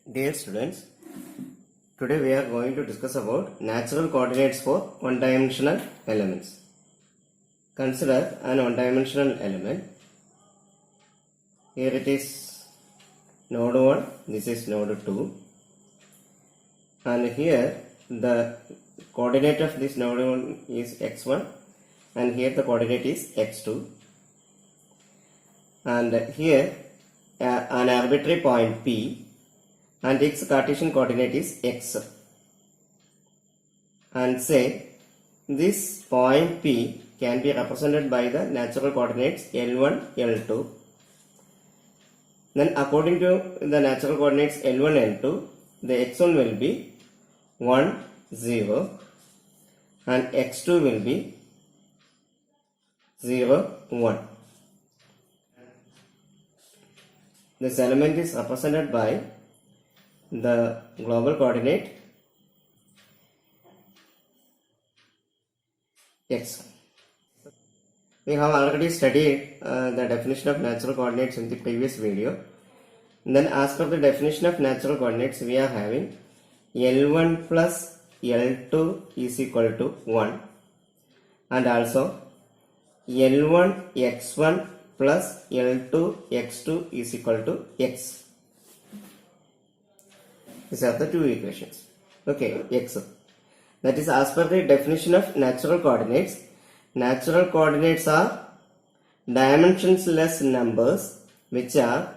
Dear students, today we are going to discuss about natural coordinates for one-dimensional elements. Consider an one-dimensional element. Here it is node 1, this is node 2, and here the coordinate of this node 1 is x1 and here the coordinate is x2, and here an arbitrary point P and its Cartesian coordinate is x, and say this point P can be represented by the natural coordinates L1, L2. Then according to the natural coordinates L1, L2, the x1 will be 1, 0 and x2 will be 0, 1. This element is represented by the global coordinate x. We have already studied the definition of natural coordinates in the previous video. And then as per the definition of natural coordinates, we are having L1 plus L2 is equal to 1, and also L1 x1 plus L2 x2 is equal to x. These are the two equations. Okay, x. That is as per the definition of natural coordinates. Natural coordinates are dimensionless numbers which are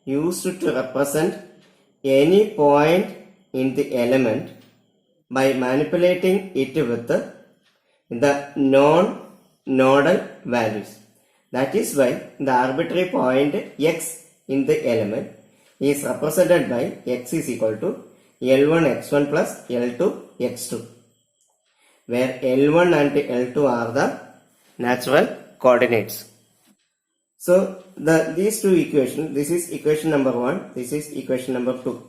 used to represent any point in the element by manipulating it with the non-nodal values. That is why the arbitrary point x in the element is represented by x is equal to L1 x1 plus L2 x2, where L1 and L2 are the natural coordinates. So these two equations, this is equation number 1, this is equation number 2.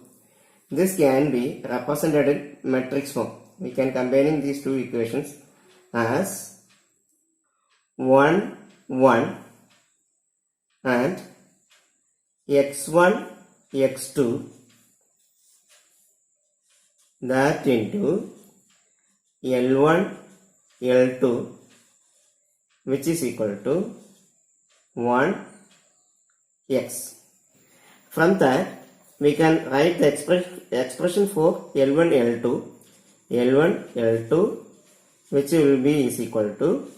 This can be represented in matrix form. We can combining these two equations as 1, 1 and x1, x2, that into L1, L2, which is equal to 1, x. From that, we can write the expression for L1, L2, which will be is equal to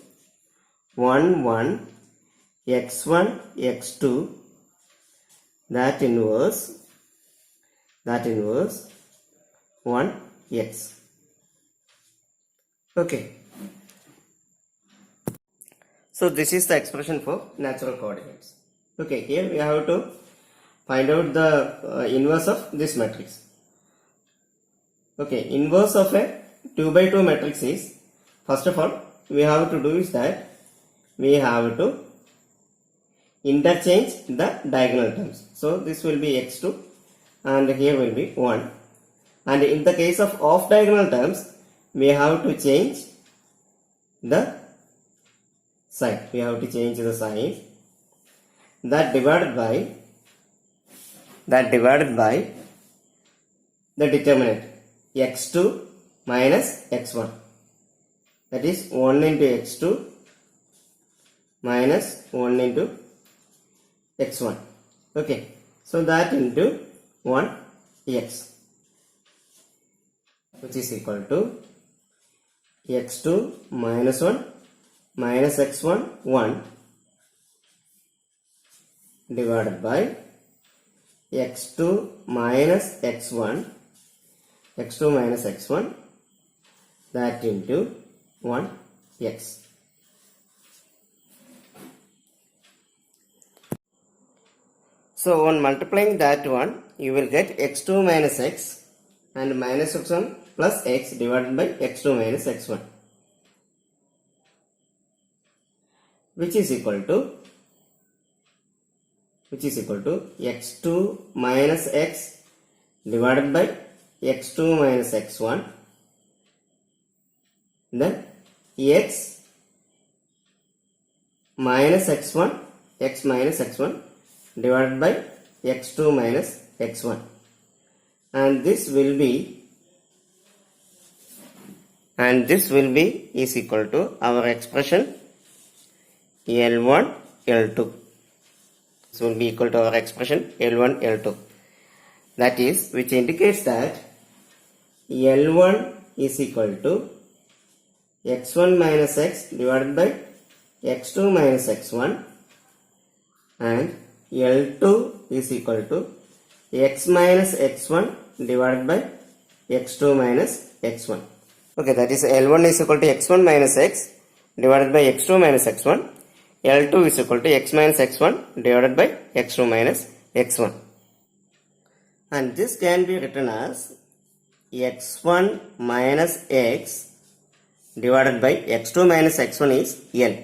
1, 1, x1, x2, that inverse 1, x. Okay. So this is the expression for natural coordinates. Okay, here we have to find out the inverse of this matrix. Okay, inverse of a 2 by 2 matrix is, first of all, we have to do is that we have to interchange the diagonal terms. So this will be x2 and here will be 1. And in the case of off diagonal terms, we have to change the sign. We have to change the sign. That divided by the determinant x2 minus x1. That is 1 into x2 minus 1 into x1. Okay, so that into 1 x, which is equal to x2 minus 1 minus x1 1 divided by x2 minus x1 that into 1 x. So on multiplying that one, you will get x2 minus x and minus x1 plus x divided by x2 minus x1, which is equal to x2 minus x divided by x2 minus x1, then x minus x1, x minus x1 divided by x2 minus x1. and this will be is equal to our expression L1 L2. This will be equal to our expression L1 L2, that is, which indicates that L1 is equal to x1 minus x divided by x2 minus x1, and L2 is equal to x minus x1 divided by x2 minus x1. Okay, that is L1 is equal to x1 minus x divided by x2 minus x1. L2 is equal to x minus x1 divided by x2 minus x1. And this can be written as x1 minus x divided by x2 minus x1 is L.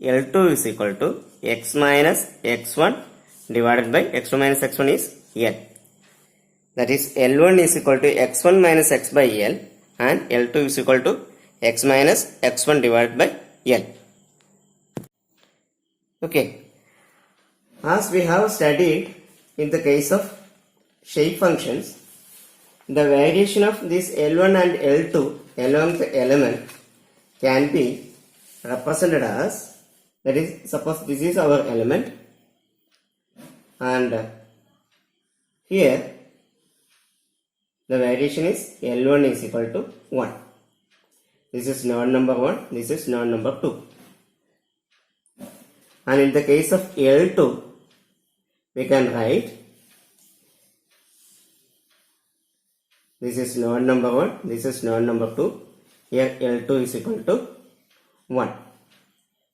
L2 is equal to x minus x1 divided by x2 minus x1 is L. That is, L1 is equal to x1 minus x by L, and L2 is equal to x minus x1 divided by L. Okay. As we have studied in the case of shape functions, the variation of this L1 and L2 along the element can be represented as, that is, suppose this is our element, and here the variation is L1 is equal to 1. This is node number 1, this is node number 2. And in the case of L2, we can write this is node number 1, this is node number 2. Here L2 is equal to 1.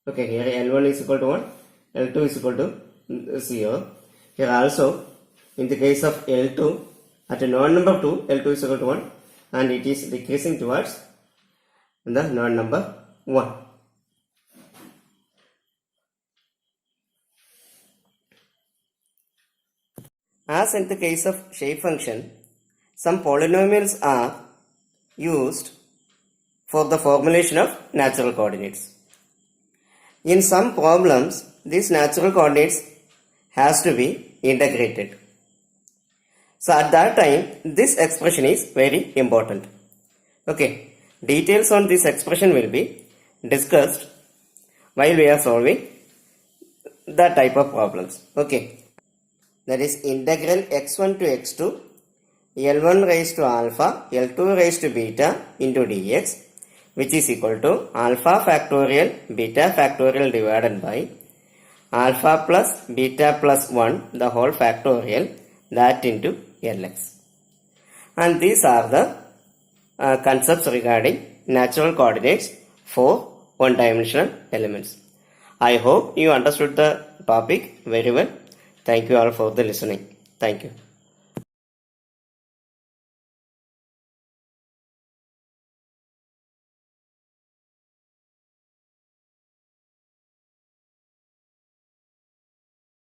Okay, here L1 is equal to 1, L2 is equal to 0. Here also, in the case of L2, at node number 2, L2 is equal to 1, and it is decreasing towards the node number 1. As in the case of shape function, some polynomials are used for the formulation of natural coordinates. In some problems, these natural coordinates has to be integrated. So at that time, this expression is very important. Okay, details on this expression will be discussed while we are solving that type of problems. Okay, that is integral x1 to x2 L1 raised to alpha L2 raised to beta into dx, which is equal to alpha factorial beta factorial divided by alpha plus beta plus 1 the whole factorial, that into Lx. And these are the concepts regarding natural coordinates for one-dimensional elements. I hope you understood the topic very well. Thank you all for the listening. Thank you.